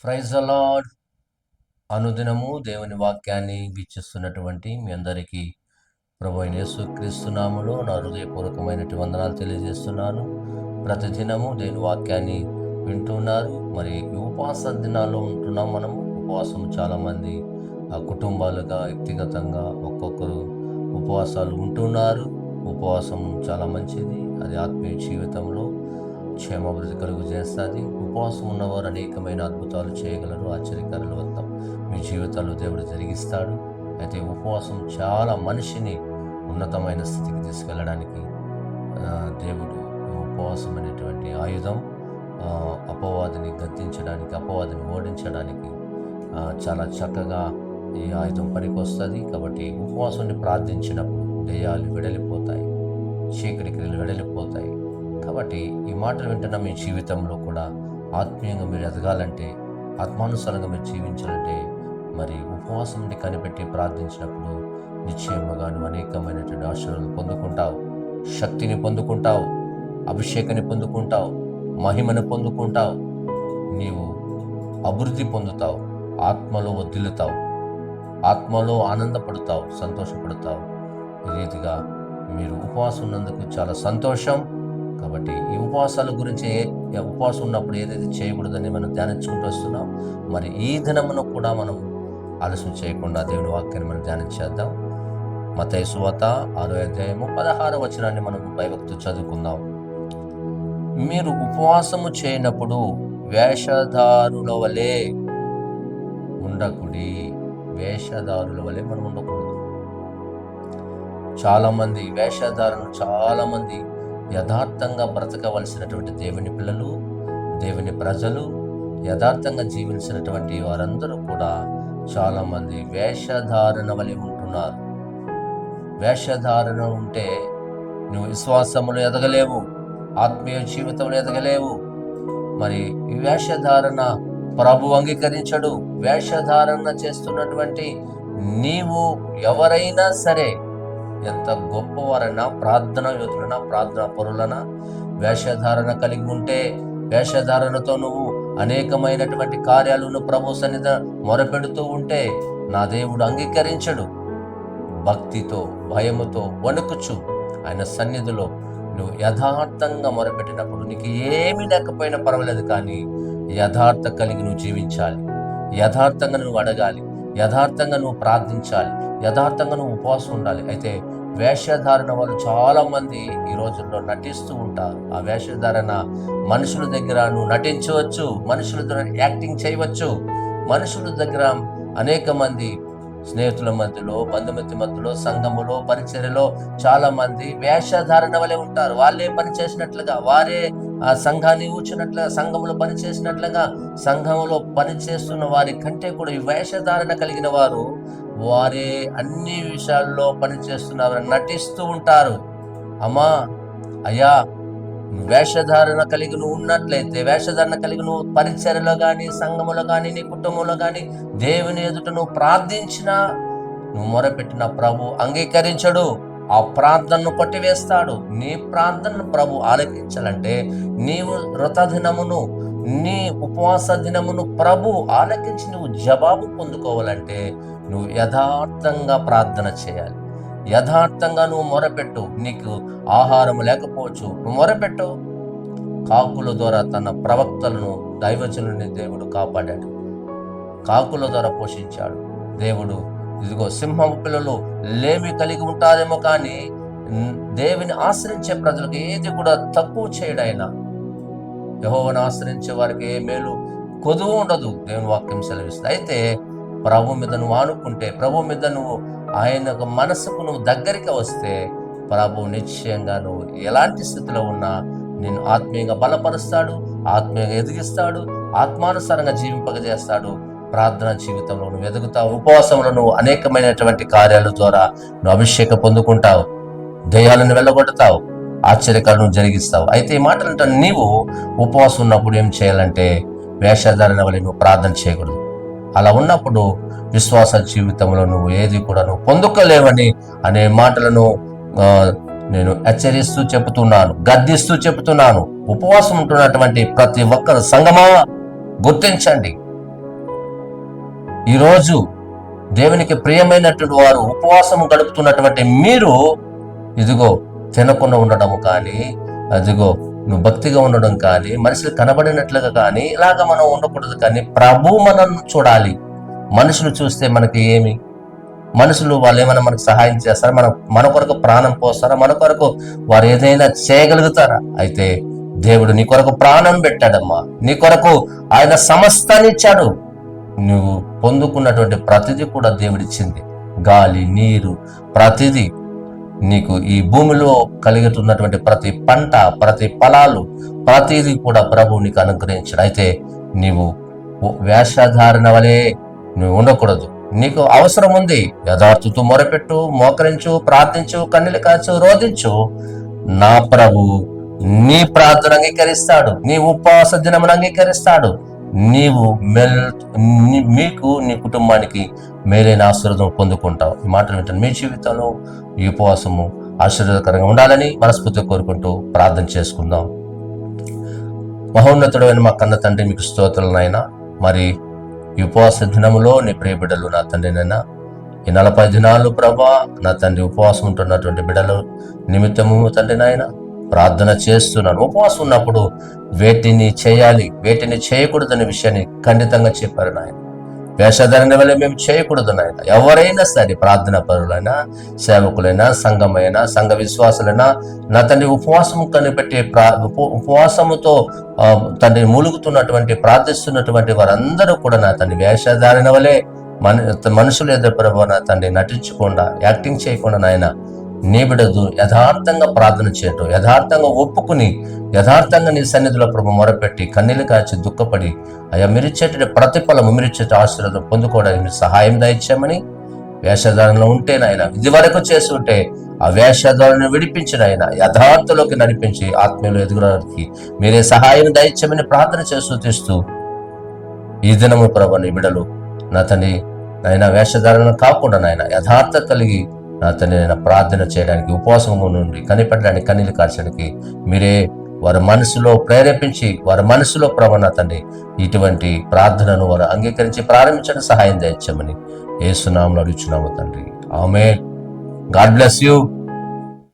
Praise the lord. అనుదినము దేవుని వాక్యాన్ని వీక్షిస్తున్నటువంటి మీ అందరికీ ప్రభువైన యేసుక్రీస్తు నామములో నా హృదయపూర్వకమైనటువంటి వందనాలు తెలియజేస్తున్నాను. ప్రతిదినము దేవుని వాక్యాన్ని వింటున్నారు. మరి ఈ ఉపవాస దినాల్లో ఉంటున్నాం. మనము ఉపవాసం చాలామంది కుటుంబాలుగా వ్యక్తిగతంగా ఒక్కొక్కరు ఉపవాసాలు ఉంటున్నారు. ఉపవాసం చాలా మంచిది. అది ఆత్మీయ జీవితంలో క్షేమాభివృద్ధి కలుగు చేస్తుంది. ఉపవాసం ఉన్నవారు అనేకమైన అద్భుతాలు చేయగలరు. ఆశ్చర్యకారులు వస్తాం మీ జీవితాల్లో దేవుడు జరిగిస్తాడు. అయితే ఉపవాసం చాలా మనిషిని ఉన్నతమైన స్థితికి తీసుకెళ్ళడానికి దేవుడు ఉపవాసం అనేటువంటి ఆయుధం అపవాదిని గద్దించడానికి, అపవాదిని ఓడించడానికి చాలా చక్కగా ఈ ఆయుధం పనికొస్తుంది. కాబట్టి ఉపవాసాన్ని ప్రార్థించినప్పుడు దెయ్యాలు వెడలిపోతాయి, చీకటి క్రియలు వెడలిపోతాయి. కాబట్టి ఈ మాటలు వింటున్న మీ జీవితంలో కూడా ఆత్మీయంగా మీరు ఎదగాలంటే, ఆత్మానుసారంగా మీరు జీవించాలంటే మరి ఉపవాసం నుండి కనిపెట్టి ప్రార్థించినప్పుడు నిశ్చయముగా నువ్వు అనేకమైనటువంటి ఆశీర్వాదాలు పొందుకుంటావు, శక్తిని పొందుకుంటావు, అభిషేకాన్ని పొందుకుంటావు, మహిమను పొందుకుంటావు, నీవు అభివృద్ధి పొందుతావు, ఆత్మలో వర్ధిల్లుతావు, ఆత్మలో ఆనందపడతావు, సంతోషపడతావు. ఈ రీతిగా మీరు ఉపవాసం ఉన్నందుకు చాలా సంతోషం. కాబట్టి ఈ ఉపవాసాల గురించి ఉపవాసం ఉన్నప్పుడు ఏదైతే చేయకూడదని మనం ధ్యానించుకుంటూ వస్తున్నాం. మరి ఈ దినమును కూడా మనం ఆలస్యం చేయకుండా దేవుని వాక్యాన్ని మనం ధ్యానించేద్దాం. మత్తయి సువార్త 6వ అధ్యాయము 16వ వచనాన్ని మనం భయభక్తులు చదువుకుందాం. మీరు ఉపవాసము చేయనప్పుడు వేషధారుల వలె ఉండకుడి. వేషధారుల వలె మనం ఉండకూడదు. చాలామంది చాలామంది యథార్థంగా బ్రతకవలసినటువంటి దేవుని పిల్లలు, దేవుని ప్రజలు, యథార్థంగా జీవించినటువంటి వారందరూ కూడా చాలామంది వేషధారణ వలె ఉంటున్నారు. వేషధారణ ఉంటే నువ్వు విశ్వాసములు ఎదగలేవు, ఆత్మీయ జీవితంలో ఎదగలేవు. మరి ఈ వేషధారణ ప్రభు అంగీకరించడు. వేషధారణ చేస్తున్నటువంటి నీవు ఎవరైనా సరే, ఎంత గొప్పవారైనా, ప్రార్థన యోధులైనా, ప్రార్థన పరులైనా, వేషధారణ కలిగి ఉంటే, వేషధారణతో నువ్వు అనేకమైనటువంటి కార్యాలను ప్రభు సన్నిధి మొరపెడుతూ ఉంటే నా దేవుడు అంగీకరించడు. భక్తితో, భయముతో, వణుకుచు ఆయన సన్నిధిలో నువ్వు యథార్థంగా మొరపెట్టినప్పుడు నీకు ఏమీ లేకపోయినా పర్వాలేదు, కానీ యథార్థ కలిగి నువ్వు జీవించాలి, యథార్థంగా నువ్వు అడగాలి, యథార్థంగా నువ్వు ప్రార్థించాలి, యథార్థంగా నువ్వు ఉపవాసం ఉండాలి. అయితే వేషధారణ వాళ్ళు చాలా మంది ఈ రోజుల్లో నటిస్తూ ఉంటారు. ఆ వేషధారణ మనుషుల దగ్గర నువ్వు నటించవచ్చు, మనుషుల దగ్గర యాక్టింగ్ చేయవచ్చు. మనుషుల దగ్గర అనేక మంది స్నేహితుల మధ్యలో, బంధుమిత్రుల మధ్యలో, సంఘములో, పరిచర్యలో చాలా మంది వేషధారణ వలె ఉంటారు. వాళ్ళే పని చేసినట్లుగా, వారే ఆ సంఘాన్ని ఊచినట్లుగా, సంఘంలో పనిచేసినట్లుగా, సంఘంలో పనిచేస్తున్న వారి కంటే కూడా ఈ వేషధారణ కలిగిన వారు వారే అన్ని విషయాల్లో పనిచేస్తున్నారు, నటిస్తూ ఉంటారు. అమ్మా, అయ్యా, వేషధారణ కలిగి నువ్వు ఉన్నట్లయితే, వేషధారణ కలిగి నువ్వు పరిచర్యలో కానీ, సంఘములో కానీ, నీ కుటుంబంలో కానీ దేవుని ఎదుట నువ్వు ప్రార్థించినా, నువ్వు మొరపెట్టిన ప్రభు అంగీకరించడు. ఆ ప్రార్థనను కొట్టివేస్తాడు. నీ ప్రార్థనను ప్రభు ఆలకించాలంటే నీవు వ్రత దినమును, నీ ఉపవాస దినమును ప్రభు ఆలకించి నువ్వు జవాబు పొందుకోవాలంటే నువ్వు యథార్థంగా ప్రార్థన చేయాలి, యథార్థంగా నువ్వు మొరపెట్టు. నీకు ఆహారం లేకపోవచ్చు, నువ్వు మొరపెట్టు. కాకుల ద్వారా తన ప్రవక్తలను, దైవజనుని దేవుడు కాపాడాడు, కాకుల ద్వారా పోషించాడు దేవుడు. ఇదిగో సింహం పిల్లలు లేమి కలిగి ఉంటారేమో, కానీ దేవుని ఆశ్రయించే ప్రజలకు ఏది కూడా తక్కువ చేయడైనా. యెహోవాను ఆశ్రయించే వారికి ఏ మేలు కొదువు ఉండదు, దేవుని వాక్యం సెలవిస్తుంది. అయితే ప్రభు మీద నువ్వు ఆనుకుంటే, ప్రభు మీద నువ్వు ఆయన మనసుకు నువ్వు దగ్గరికి వస్తే, ప్రభు నిశ్చయంగా నువ్వు ఎలాంటి స్థితిలో ఉన్నా నిన్ను ఆత్మీయంగా బలపరుస్తాడు, ఆత్మీయంగా ఎదిగిస్తాడు, ఆత్మానుసారంగా జీవింపజేస్తాడు. ప్రార్థన జీవితంలో నువ్వు ఎదుగుతావు. ఉపవాసంలో నువ్వు అనేకమైనటువంటి కార్యాల ద్వారా నువ్వు అభిషేకం పొందుకుంటావు, దెయ్యాలను వెళ్ళగొడతావు, ఆశ్చర్యకాలను జరిగిస్తావు. అయితే ఈ మాటలు అంటే నీవు ఉపవాసం ఉన్నప్పుడు ఏం చేయాలంటే వేషధారణ వల్ల నువ్వు ప్రార్థన చేయకూడదు. అలా ఉన్నప్పుడు విశ్వాస జీవితంలో నువ్వు ఏది కూడా నువ్వు పొందుకోలేవని అనే మాటలను నేను హెచ్చరిస్తూ చెబుతున్నాను, గద్దిస్తూ చెబుతున్నాను. ఉపవాసం ఉంటున్నటువంటి ప్రతి ఒక్కరు సంగమా గుర్తించండి. ఈరోజు దేవునికి ప్రియమైనటువంటి వారు ఉపవాసం గడుపుతున్నటువంటి మీరు ఇదిగో తినకుండా ఉండడం కానీ, అదిగో నువ్వు భక్తిగా ఉండడం కానీ, మనుషులు కనబడినట్లుగా కానీ ఇలాగ మనం ఉండకూడదు. కానీ ప్రభు మనల్ని చూడాలి. మనుషులు చూస్తే మనకి ఏమి? మనుషులు వాళ్ళు ఏమైనా మనకు సహాయం చేస్తారా? మన కొరకు ప్రాణం పోస్తారా? మన కొరకు వారు ఏదైనా చేయగలుగుతారా? అయితే దేవుడు నీ కొరకు ప్రాణం పెట్టాడమ్మా. నీ కొరకు ఆయన సమస్తాన్ని ఇచ్చాడు. నువ్వు పొందుకున్నటువంటి ప్రతిదీ కూడా దేవుడిచ్చింది. గాలి, నీరు, ప్రతిదీ నీకు ఈ భూమిలో కలుగుతున్నటువంటి ప్రతి పంట, ప్రతి ఫలాలు, ప్రతిదీ కూడా ప్రభువు నీకు అనుగ్రహించాడు. అయితే నీవు వేషధారణ వలె నువ్వు ఉండకూడదు. నీకు అవసరం ఉంది, యథార్థతో మొరపెట్టు, మోకరించు, ప్రార్థించు, కన్నీళ్లు కాచు, రోధించు. నా ప్రభు నీ ప్రార్థన అంగీకరిస్తాడు, నీ ఉపవాస దినమును అంగీకరిస్తాడు. నీవు మీకు నీ కుటుంబానికి మేలైన ఆశీర్వాదం పొందుకుంటావు. ఈ మాటలు వింటాను. మీ జీవితంలో ఈ ఉపవాసము ఆశీర్వాదకరంగా ఉండాలని మనస్ఫూర్తిగా కోరుకుంటూ ప్రార్థన చేసుకుందాం. మహోన్నతుడైన మా కన్న తండ్రి, మీకు స్తోత్రాలు నాయనా. మరి ఈ ఉపవాస దినములో నీ ప్రియ బిడ్డలు నా తండ్రి నైనా ఈ 40 దినాలు ప్రభా నా తండ్రి ఉపవాసం ఉంటున్నటువంటి బిడ్డలు నిమిత్తము తండ్రి నాయన ప్రార్థన చేస్తున్నాను. ఉపవాసం ఉన్నప్పుడు వేటిని చేయాలి, వేటిని చేయకూడదనే విషయాన్ని ఖండితంగా చెప్పారు నాయన. వేషధారణ వల్ల మేము చేయకూడదు నాయన. ఎవరైనా సరే, ప్రార్థన పరులైనా, సేవకులైనా, సంఘమైనా, సంఘ విశ్వాసులైనా నా తండ్రి ఉపవాసం కనిపెట్టి ఉపవాసముతో తండ్రి మూలుగుతున్నటువంటి, ప్రార్థిస్తున్నటువంటి వారందరూ కూడా నా తండ్రి వేషధారణ వలె మనుషులు ఎదురు ప్రభు నా తండ్రి నటించకుండా, యాక్టింగ్ చేయకుండా నాయన నీ బిడ్డదు యథార్థంగా ప్రార్థన చేయటం, యథార్థంగా ఒప్పుకుని, యథార్థంగా నీ సన్నిధిలో ప్రభు మొరపెట్టి, కన్నీళ్లు కాచి, దుఃఖపడి అయ్యా మీరిచ్చేట ప్రతిఫలము, మీరిచ్చేట ఆశీర్వాదం పొందుకోవడానికి మీరు సహాయం దయచేయమని, వేషధారణలో ఉంటే నాయన ఇది వరకు చేసి ఉంటే ఆ వేషధారణను విడిపించిన ఆయన యథార్థలోకి నడిపించి ఆత్మీయులు ఎదుగుడానికి మీరే సహాయం దయచేయమని ప్రార్థన చేస్తూ తీస్తూ ఈ దినము ప్రభు నీ బిడ్డలు నా తండ్రి నాయన వేషధారణ కాకుండా నాయన యథార్థ కలిగి నా తండ్రి నేను ప్రార్థన చేయడానికి, ఉపవాసము నుండి కనిపెట్టడానికి, కన్నీళ్లు కార్చడానికి మీరే వారి మనసులో ప్రేరేపించి, వారి మనసులో ప్రభు నా తండ్రి ఇటువంటి ప్రార్థనను వారు అంగీకరించి ప్రారంభించడానికి సహాయం దయచేయమని యేసు నామములో అడుగుచున్నాము తండ్రి. ఆమేన్. God bless you.